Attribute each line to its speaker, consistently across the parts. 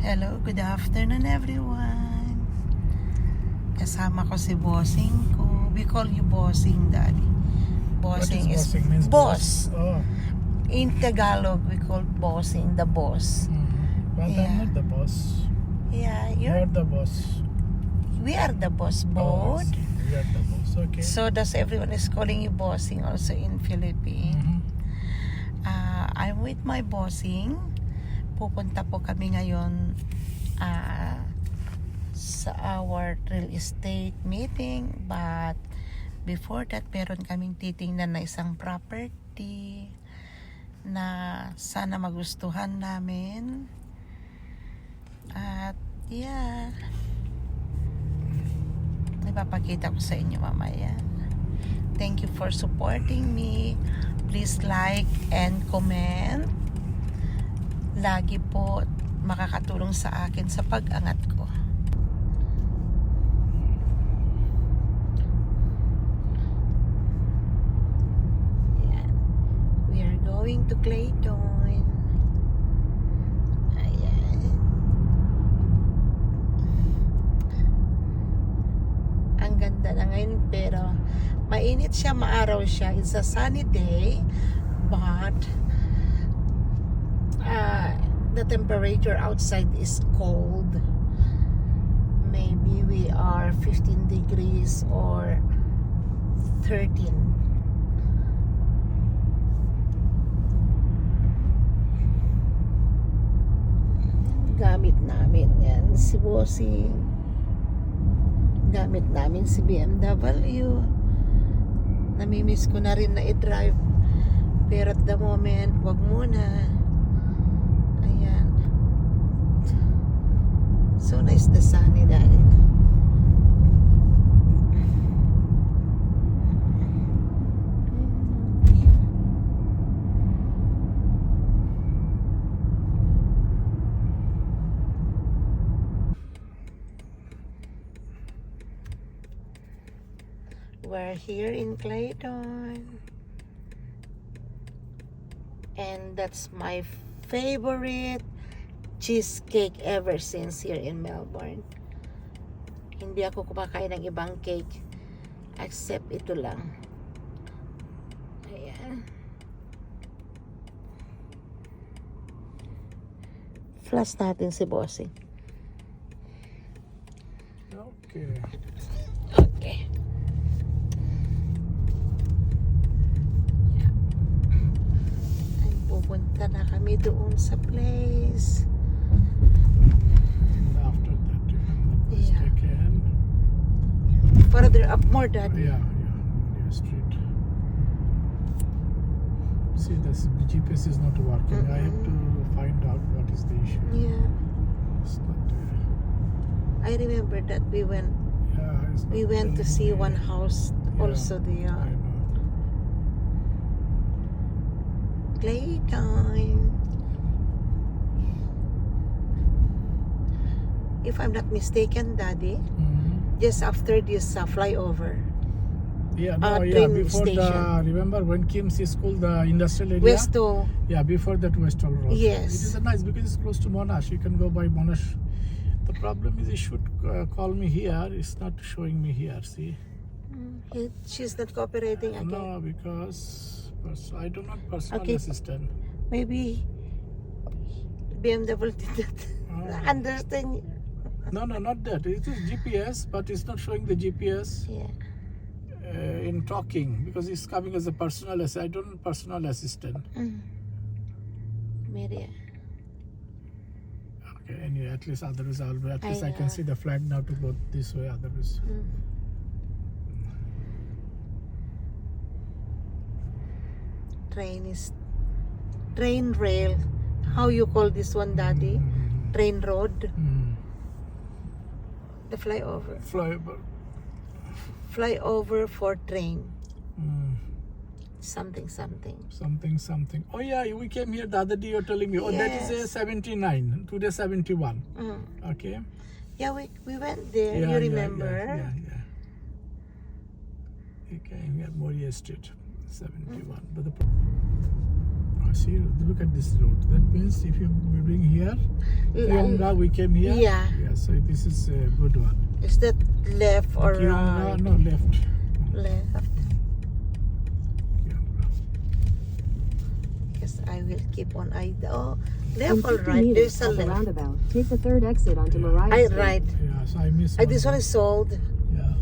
Speaker 1: Hello, good afternoon everyone. Kasama ko si Bossing ko. We call you Bossing, Daddy. Bossing
Speaker 2: What is bossing? Means
Speaker 1: boss.
Speaker 2: Oh.
Speaker 1: In Tagalog, we call Bossing the boss.
Speaker 2: But
Speaker 1: Yeah.
Speaker 2: I'm not the boss.
Speaker 1: Yeah,
Speaker 2: You're the boss.
Speaker 1: we are the boss
Speaker 2: Oh, I
Speaker 1: both.
Speaker 2: see. You're the boss. Okay.
Speaker 1: So does everyone is calling you Bossing also in Philippines. I'm with my Bossing. Pupunta po kami ngayon sa our real estate meeting, but before that meron kaming titingnan na isang property na sana magustuhan namin. At yeah, ipapakita ko sa inyo mamaya. Thank you for supporting me. Please like and comment. Lagi po makakatulong sa akin sa pag-angat ko. Ayan. We are going to Clayton. Ayan. Ang ganda na ngayon, pero mainit siya, maaraw siya. It's a sunny day, but the temperature outside is cold. Maybe we are 15 degrees or 13. Gamit namin yan si Bossing. Gamit namin si BMW. Namimiss ko na rin na i-drive, pero at the moment wag muna. Ayan. So nice the sunny day. We're here in Clayton, and that's my favorite cheesecake ever since here in Melbourne. Hindi ako kumakain ng ibang cake except ito lang. Ayan. Flash natin si Bossing.
Speaker 2: Okay.
Speaker 1: Okay. Yeah. Ay, pupunta na kami doon sa place.
Speaker 2: And after that, you can
Speaker 1: Yeah.
Speaker 2: take in.
Speaker 1: Further up more, Daddy.
Speaker 2: Yeah. Street. See, this GPS is not working. I have to find out what is the issue.
Speaker 1: Yeah.
Speaker 2: It's not there.
Speaker 1: I remember that we went
Speaker 2: Yeah, it's not
Speaker 1: to
Speaker 2: telling
Speaker 1: see
Speaker 2: me.
Speaker 1: one house
Speaker 2: Yeah,
Speaker 1: also there.
Speaker 2: I know.
Speaker 1: Clayton. If I'm not mistaken, Daddy, just after this flyover,
Speaker 2: Yeah,
Speaker 1: train
Speaker 2: before
Speaker 1: station.
Speaker 2: remember when Kim's school, the industrial area?
Speaker 1: west to,
Speaker 2: Yeah, before that Westall Road.
Speaker 1: Yes.
Speaker 2: It is nice because it's close to Monash. You can go by Monash. The problem is it should call me here. It's not showing me here, see?
Speaker 1: she's not cooperating again.
Speaker 2: No, because I do not personal
Speaker 1: Okay.
Speaker 2: assistant.
Speaker 1: Maybe BMW did not
Speaker 2: Oh.
Speaker 1: understand.
Speaker 2: No, not that. It is GPS, but it's not showing the GPS
Speaker 1: Yeah.
Speaker 2: in talking because it's coming as a personal assistant. I don't need personal assistant.
Speaker 1: Maybe.
Speaker 2: Okay, anyway, at least others are. At
Speaker 1: I
Speaker 2: least I can
Speaker 1: know.
Speaker 2: see the flag now to go this way. Others.
Speaker 1: Train rail. How you call this one, Daddy? Train road. The flyover.
Speaker 2: Flyover.
Speaker 1: Flyover for train. Something.
Speaker 2: Something. Oh yeah, we came here the other day. You're telling me. Oh, that is a
Speaker 1: Yes.
Speaker 2: 79. Today 71. Okay.
Speaker 1: Yeah, we went there.
Speaker 2: Yeah,
Speaker 1: You
Speaker 2: yeah,
Speaker 1: remember?
Speaker 2: Yeah. Okay, we have Moriya Street, 71. But the see, look at this road. That means if you bring here, Kionga, we came here.
Speaker 1: Yeah.
Speaker 2: Yeah. So this is a good one.
Speaker 1: Is that left or
Speaker 2: Kionga,
Speaker 1: right?
Speaker 2: no left.
Speaker 1: Left.
Speaker 2: Kionga.
Speaker 1: Yes, I will keep on eye. Oh,
Speaker 3: In
Speaker 1: left or
Speaker 3: 50
Speaker 1: right?
Speaker 3: meters
Speaker 1: There's a
Speaker 3: at the
Speaker 1: left.
Speaker 3: roundabout, take the third exit onto Mariah
Speaker 1: I
Speaker 3: Street.
Speaker 1: right.
Speaker 2: Yeah. So I missed.
Speaker 1: This one is sold.
Speaker 2: Yeah.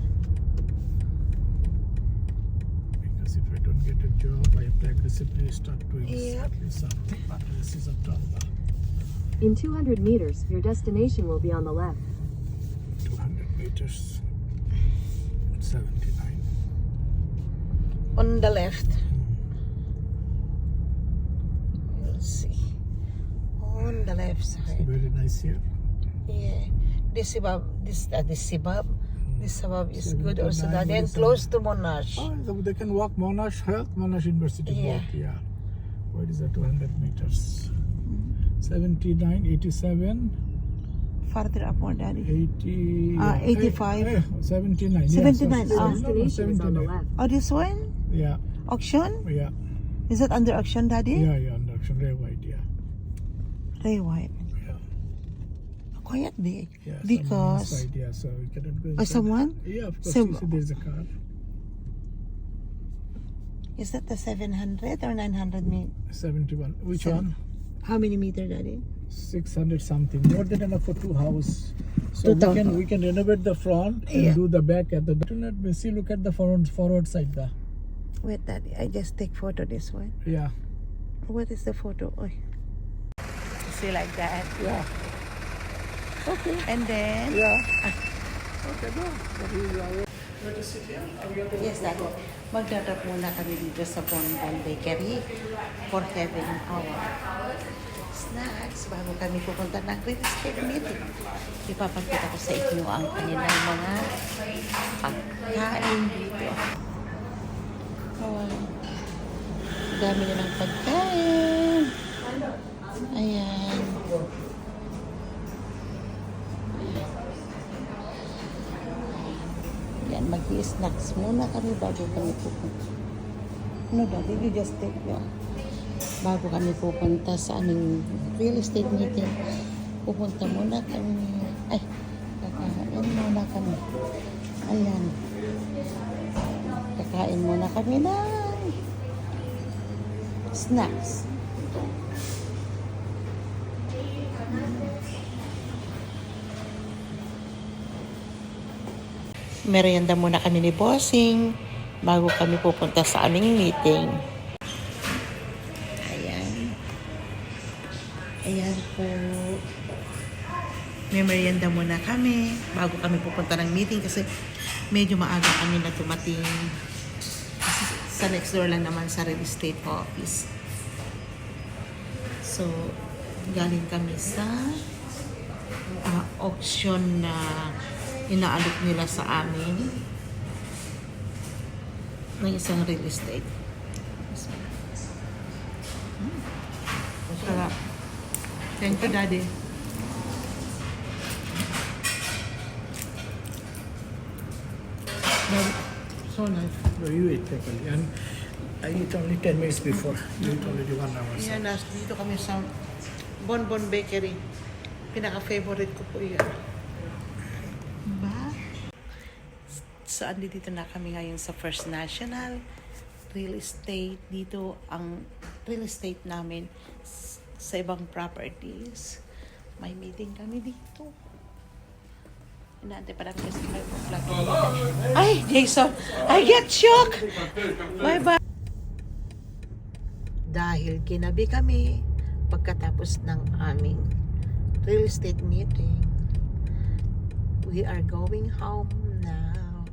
Speaker 2: Because if I don't get a job, I have to aggressively start doing
Speaker 1: Yep.
Speaker 2: something. But this is a trouble.
Speaker 3: In 200 meters, your destination will be on the left.
Speaker 2: 200 meters. 79.
Speaker 1: On the left. Let's see. On the left side.
Speaker 2: Very nice here.
Speaker 1: Yeah. This suburb is good also.
Speaker 2: 79,
Speaker 1: Daddy, and
Speaker 2: 77.
Speaker 1: close to Monash.
Speaker 2: Oh, they can walk Monash Health, Monash University
Speaker 1: Yeah.
Speaker 2: both, yeah. What is that, 200 meters? 79, 87,
Speaker 1: Farther up more, Daddy.
Speaker 2: 80...
Speaker 1: 85.
Speaker 2: 79,
Speaker 1: 79,
Speaker 3: Your
Speaker 1: Ah.
Speaker 3: destination is on the
Speaker 2: 79.
Speaker 3: left.
Speaker 1: Oh, this one?
Speaker 2: Yeah,
Speaker 1: Auction?
Speaker 2: yeah,
Speaker 1: Is that under auction, Daddy?
Speaker 2: yeah, induction, very wide, yeah.
Speaker 1: Ray white.
Speaker 2: Yeah,
Speaker 1: Quiet big.
Speaker 2: yeah.
Speaker 1: Because...
Speaker 2: Someone inside, yeah, so we cannot go
Speaker 1: Oh,
Speaker 2: inside.
Speaker 1: someone?
Speaker 2: Yeah, of course,
Speaker 1: So-
Speaker 2: you see there's a car.
Speaker 1: Is that the 700 or 900 meter?
Speaker 2: 71. Which
Speaker 1: Seven.
Speaker 2: one?
Speaker 1: How many meter, Daddy?
Speaker 2: 600 something, more than enough for two house. So
Speaker 1: 2,000.
Speaker 2: we can renovate the front and
Speaker 1: Yeah.
Speaker 2: do the back at the. Do not see. Look at the forward side. The
Speaker 1: Wait, Daddy. I just take photo this one.
Speaker 2: yeah.
Speaker 1: What is the photo? Oy. See like that?
Speaker 2: Yeah. Okay.
Speaker 1: And then...
Speaker 2: Yeah. Okay, no. But you are going to sit here? Are you
Speaker 1: Yes, Daddy. Magdadap muna kami dito sa Bonbon Bakery for having our snacks bago kami pupunta ng real estate meeting. Ipapakita ko sa inyo ang kanilang mga pagkain dito. Oh, dami nilang pagkain. Ayan. Yan, mag-i-snacks muna kami bago kami pupunta. No, Daddy, you just take that. Bago kami pupunta sa aming real estate meeting, pupunta muna kami. Ay, kakain muna kami. Ayan. Kakain muna kami ng snacks. Merienda muna kami ni Bossing bago kami pupunta sa aming meeting. Ayan. Ayan po. May merienda muna kami bago kami pupunta ng meeting kasi medyo maaga kami na tumating. Kasi sa next door lang naman sa real estate office. So, galing kami sa auction na inaalok nila sa amin ng isang real estate. Sarap. Thank you, Daddy. So nice.
Speaker 2: No, you eat properly. And I eat only 10 minutes before. You eat already 1 hour. So.
Speaker 1: Yan, dito kami sa Bonbon Bakery. Pinaka-favorite ko po yan. Ba? So, andito na kami ngayon sa First National Real Estate. Dito ang real estate namin sa ibang properties. May meeting kami dito. Inaantay pa namin kasi may vlog. Ay, Jason! I get shock! Bye-bye! Dahil ginabi kami pagkatapos ng aming real estate meeting, we are going home now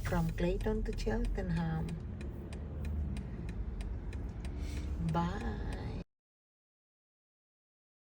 Speaker 1: from Clayton to Cheltenham. Bye.